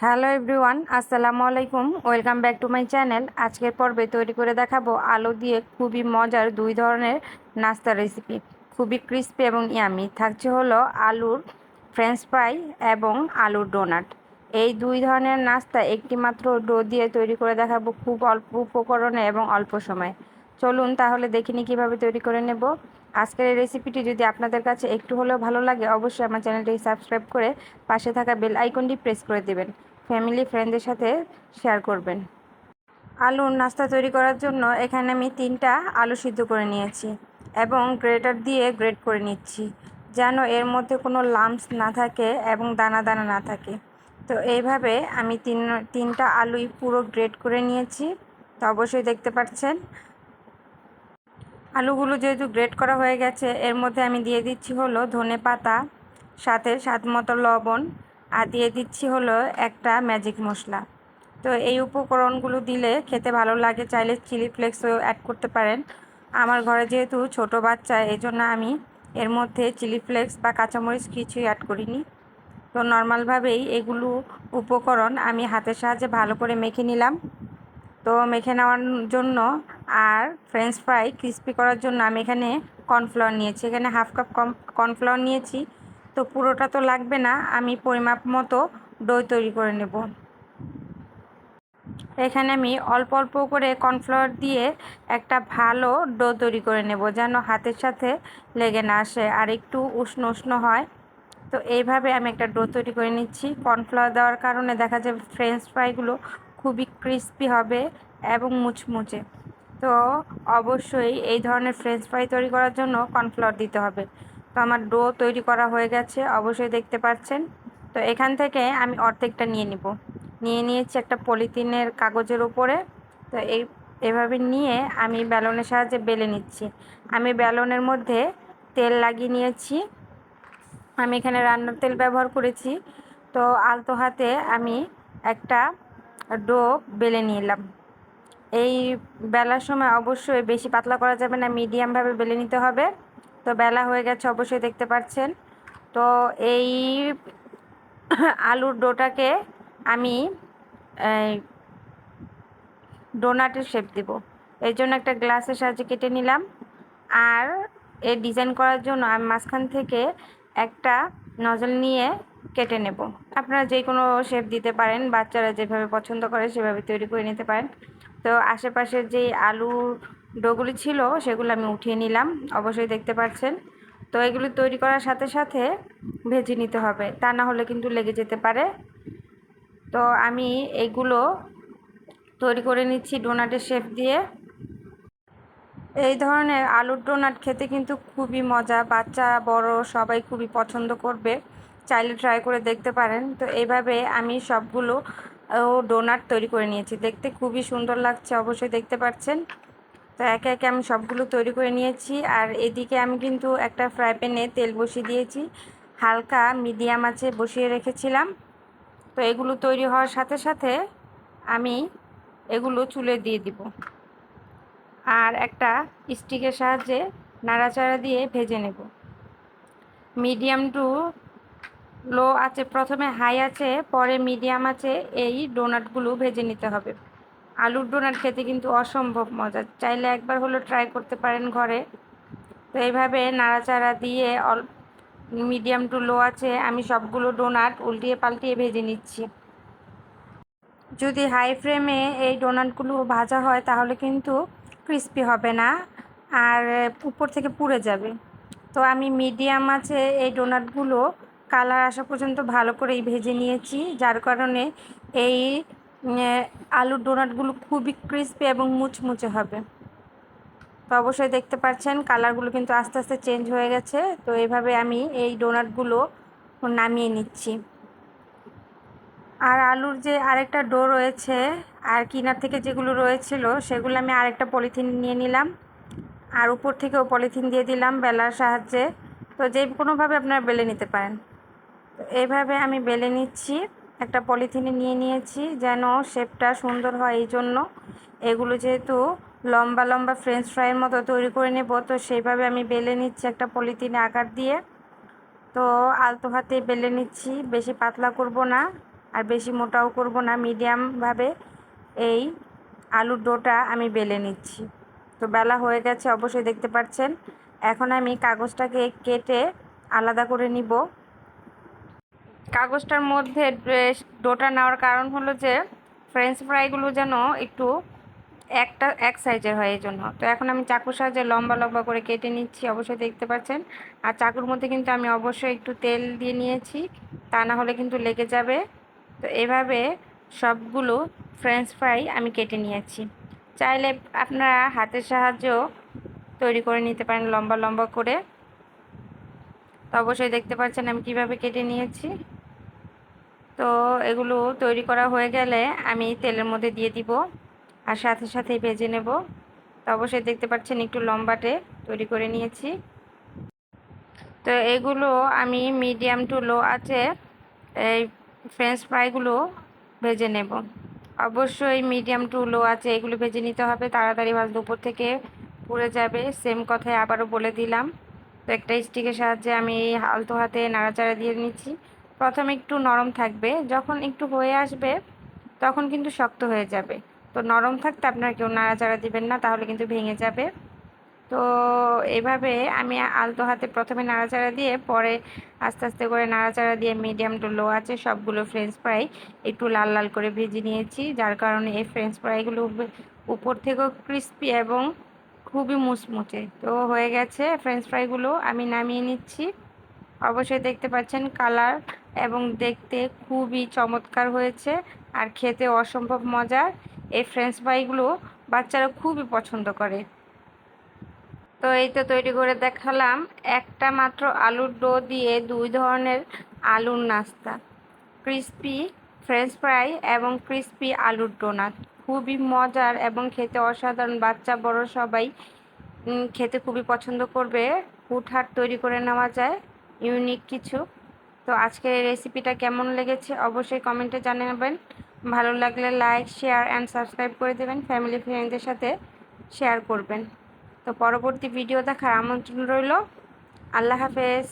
Hello everyone, আসসালামু আলাইকুম। Welcome back to my channel. আজকের পর্বে তৈরি করে দেখাবো আলু দিয়ে খুবই মজার দুই ধরনের নাস্তার রেসিপি। খুবই ক্রিস্পি এবং ইয়ামি থাকছে হলো আলুর ফ্রেঞ্চ ফ্রাই এবং আলুর ডোনাট। এই দুই ধরনের নাস্তা একটি মাত্র ডো দিয়ে তৈরি করে দেখাবো খুব অল্প উপকরণে এবং অল্প সময়ে। চলুন তাহলে দেখিনি কিভাবে তৈরি করে নেব। আজকের এই রেসিপিটি যদি আপনাদের কাছে একটু হলেও ভালো লাগে, অবশ্যই আমার চ্যানেলটি সাবস্ক্রাইব করে পাশে থাকা বেল আইকনটি প্রেস করে দেবেন। ফ্যামিলি ফ্রেন্ডদের সাথে শেয়ার করবেন। আলুর নাস্তা তৈরি করার জন্য এখানে আমি 3টা আলু সিদ্ধ করে নিয়েছি এবং গ্রেটার দিয়ে গ্রেট করে নিচ্ছি, যেন এর মধ্যে কোনো লাম্পস না থাকে এবং দানা দানা না থাকে। তো এইভাবে আমি তিনটা আলুই পুরো গ্রেট করে নিয়েছি। তো অবশ্যই দেখতে পাচ্ছেন আলুগুলো যেহেতু গ্রেট করা হয়ে গেছে, এর মধ্যে আমি দিয়ে দিচ্ছি হলো ধনে পাতা, সাথে স্বাদ মতো লবণ, আর দিয়ে দিচ্ছি হলো একটা ম্যাজিক মশলা। তো এই উপকরণগুলো দিলে খেতে ভালো লাগে, চাইলে চিলি ফ্লেক্সও অ্যাড করতে পারেন। আমার ঘরে যেহেতু ছোট বাচ্চা, এই জন্য আমি এর মধ্যে চিলি ফ্লেক্স বা কাঁচামরিচ কিছুই অ্যাড করিনি। তো নর্মালভাবেই এগুলো উপকরণ আমি হাতের সাহায্যে ভালো করে মেখে নিলাম। তো মেখে নেওয়ার জন্য আর ফ্রেঞ্চ ফ্রাই ক্রিস্পি করার জন্য আমি এখানে কর্নফ্লাওয়ার নিয়েছি। এখানে হাফ কাপ কর্নফ্লাওয়ার নিয়েছি। তো পুরোটা তো লাগবে না, আমি পরিমাপ মতো ডো তৈরি করে নেব। এখানে আমি অল্প অল্প করে কর্নফ্লাওয়ার দিয়ে একটা ভালো ডো তৈরি করে নেব, যেন হাতের সাথে লেগে না আসে আর একটু উষ্ণ উষ্ণ হয়। তো এইভাবে আমি একটা ডো তৈরি করে নিচ্ছি। কর্নফ্লাওয়ার দেওয়ার কারণে দেখা যায় ফ্রেঞ্চ ফ্রাইগুলো খুবই ক্রিস্পি হবে এবং মুচমুচে। তো অবশ্যই এই ধরনের ফ্রেঞ্চ ফ্রাই তৈরি করার জন্য কর্নফ্লাওয়ার দিতে হবে। তো আমার ডো তৈরি করা হয়ে গেছে, অবশ্যই দেখতে পাচ্ছেন। তো এখান থেকে আমি অর্ধেকটা নিয়ে নিয়েছি একটা পলিথিনের কাগজের উপরে। তো এভাবে নিয়ে আমি বেলনের সাহায্যে বেলে নিচ্ছি। আমি বেলনের মধ্যে তেল লাগিয়ে নিয়েছি। আমি এখানে রান্নার তেল ব্যবহার করেছি। তো আলতো হাতে আমি একটা ডো বেলে নিলাম। এই বেলার সময় অবশ্যই বেশি পাতলা করা যাবে না, মিডিয়ামভাবে বেলে নিতে হবে। তো বেলা হয়ে গেছে, অবশ্যই দেখতে পাচ্ছেন। তো এই আলুর ডোটাকে আমি ডোনাটের শেপ দেব। এর জন্য একটা গ্লাসের সাহায্যে কেটে নিলাম। আর এর ডিজাইন করার জন্য আমি মাঝখান থেকে একটা নজল নিয়ে কেটে নেব। আপনারা যে কোনো শেপ দিতে পারেন, বাচ্চারা যেভাবে পছন্দ করে সেভাবে তৈরি করে নিতে পারেন। তো আশেপাশের যেই আলুর ডোগুলি ছিল সেগুলো আমি উঠিয়ে নিলাম, অবশ্যই দেখতে পাচ্ছেন। তো এগুলি তৈরি করার সাথে সাথে ভেজে নিতে হবে, তা না হলে কিন্তু লেগে যেতে পারে। তো আমি এইগুলো তৈরি করে নিচ্ছি ডোনাটের শেপ দিয়ে। এই ধরনের আলুর ডোনাট খেতে কিন্তু খুবই মজা, বাচ্চা বড় সবাই খুবই পছন্দ করবে, চাইলে ট্রাই করে দেখতে পারেন। তো এইভাবে আমি সবগুলো ডোনাট তৈরি করে নিয়েছি, দেখতে খুবই সুন্দর লাগছে, অবশ্যই দেখতে পাচ্ছেন। তো একে একে আমি সবগুলো তৈরি করে নিয়েছি। আর এদিকে আমি কিন্তু একটা ফ্রাই প্যানে তেল বসিয়ে দিয়েছি, হালকা মিডিয়াম আঁচে বসিয়ে রেখেছিলাম। তো এগুলো তৈরি হওয়ার সাথে সাথে আমি এগুলো চুলে দিয়ে দিব আর একটা স্টিকের সাহায্যে নাড়াচাড়া দিয়ে ভেজে নেব। মিডিয়াম টু লো আছে, প্রথমে হাই আছে, পরে মিডিয়াম আছে, এই ডোনাটগুলো ভেজে নিতে হবে। আলুর ডোনাট খেতে কিন্তু অসম্ভব মজা, চাইলে একবার হলো ট্রাই করতে পারেন ঘরে। তো এইভাবে নাড়াচাড়া দিয়ে মিডিয়াম টু লো আছে আমি সবগুলো ডোনাট উল্টিয়ে পাল্টিয়ে ভেজে নিচ্ছি। যদি হাই ফ্লেমে এই ডোনাটগুলো ভাজা হয় তাহলে কিন্তু ক্রিস্পি হবে না আর উপর থেকে পুড়ে যাবে। তো আমি মিডিয়াম আছে এই ডোনাটগুলো কালার আসা পর্যন্ত ভালো করেই ভেজে নিয়েছি, যার কারণে এই আলুর ডোনাটগুলো খুবই ক্রিস্পি এবং মুচমুচে হবে। তো অবশ্যই দেখতে পাচ্ছেন কালারগুলো কিন্তু আস্তে আস্তে চেঞ্জ হয়ে গেছে। তো এইভাবে আমি এই ডোনাটগুলো নামিয়ে নিচ্ছি। আর আলুর যে আরেকটা ডো রয়েছে আর কিনার থেকে যেগুলো রয়েছিল সেগুলো আমি আরেকটা পলিথিন নিয়ে নিলাম আর উপর থেকেও পলিথিন দিয়ে দিলাম বেলার সাহায্যে। তো যে কোনোভাবে আপনারা বেলে নিতে পারেন। তো এইভাবে আমি বেলে নিচ্ছি, একটা পলিথিনে নিয়ে নিয়েছি যেন শেপটা সুন্দর হয়। এই জন্য এগুলো যেহেতু লম্বা লম্বা ফ্রেঞ্চ ফ্রাইয়ের মতো তৈরি করে নেব, তো সেইভাবে আমি বেলে নিচ্ছি একটা পলিথিনে আকার দিয়ে। তো আলতো হাতে বেলে নিচ্ছি, বেশি পাতলা করব না আর বেশি মোটাও করব না, মিডিয়ামভাবে এই আলুর ডোটা আমি বেলে নিচ্ছি। তো বেলা হয়ে গেছে অবশ্যই দেখতে পাচ্ছেন। এখন আমি কাগজটাকে কেটে আলাদা করে নিব। কাগজটার মধ্যে ডোটা নেওয়ার কারণ হলো যে ফ্রেঞ্চ ফ্রাইগুলো যেন একটু এক সাইজের হয়, এই জন্য। তো এখন আমি চাকুর সাহায্যে লম্বা লম্বা করে কেটে নিচ্ছি, অবশ্যই দেখতে পাচ্ছেন। আর চাকুর মধ্যে কিন্তু আমি অবশ্যই একটু তেল দিয়ে নিয়েছি, তা না হলে কিন্তু লেগে যাবে। তো এভাবে সবগুলো ফ্রেঞ্চ ফ্রাই আমি কেটে নিয়েছি। চাইলে আপনারা হাতের সাহায্যেও তৈরি করে নিতে পারেন লম্বা লম্বা করে। তো অবশ্যই দেখতে পাচ্ছেন আমি কিভাবে কেটে নিয়েছি। তো এগুলো তৈরি করা হয়ে গেলে আমি তেলের মধ্যে দিয়ে দিব আর সাথে সাথেই ভেজে নেব। তো অবশ্যই দেখতে পাচ্ছেন একটু লম্বাটে তৈরি করে নিয়েছি। তো এগুলো আমি মিডিয়াম টু লো আছে এই ফ্রেঞ্চ ফ্রাইগুলো ভেজে নেব। অবশ্যই মিডিয়াম টু লো আছে এগুলো ভেজে নিতে হবে, তাড়াতাড়ি ভাজলে উপর থেকে পুড়ে যাবে। সেম কথাই আবারও বলে দিলাম। তো একটা স্টিকের সাহায্যে আমি আলতো হাতে নাড়াচাড়া দিয়ে নিচ্ছি। প্রথমে একটু নরম থাকবে, যখন একটু হয়ে আসবে তখন কিন্তু শক্ত হয়ে যাবে। তো নরম থাকতে আপনারা কেউ নাড়াচাড়া দিবেন না, তাহলে কিন্তু ভেঙে যাবে। তো এভাবে আমি আলতো হাতে প্রথমে নাড়াচাড়া দিয়ে পরে আস্তে আস্তে করে নাড়াচাড়া দিয়ে মিডিয়াম টু লো আছে সবগুলো ফ্রেঞ্চ ফ্রাই একটু লাল লাল করে ভেজে নিয়েছি, যার কারণে এই ফ্রেঞ্চ ফ্রাইগুলো উপর থেকেও ক্রিস্পি এবং খুবই মুচমুচে। তো হয়ে গেছে ফ্রেঞ্চ ফ্রাইগুলো, আমি নামিয়ে নিচ্ছি। অবশ্যই দেখতে পাচ্ছেন কালার এবং দেখতে খুবই চমৎকার হয়েছে আর খেতে অসম্ভব মজার। এই ফ্রেঞ্চ ফ্রাইগুলো বাচ্চারা খুবই পছন্দ করে। তো এই তো তৈরি করে দেখালাম একটা মাত্র আলুর ডো দিয়ে দুই ধরনের আলুর নাস্তা, ক্রিস্পি ফ্রেঞ্চ ফ্রাই এবং ক্রিস্পি আলুর ডোনাট। খুবই মজার এবং খেতে অসাধারণ, বাচ্চা বড় সবাই খেতে খুবই পছন্দ করবে। হুটহাট তৈরি করে নেওয়া যায়, ইউনিক কিছু। তো আজকের এই রেসিপিটা কেমন লেগেছে অবশ্যই কমেন্টে জানাবেন। ভালো লাগলে লাইক শেয়ার অ্যান্ড সাবস্ক্রাইব করে দেবেন, ফ্যামিলি ফ্রেন্ডদের সাথে শেয়ার করবেন। তো পরবর্তী ভিডিও দেখার আমন্ত্রণ রইল। আল্লাহ হাফেজ।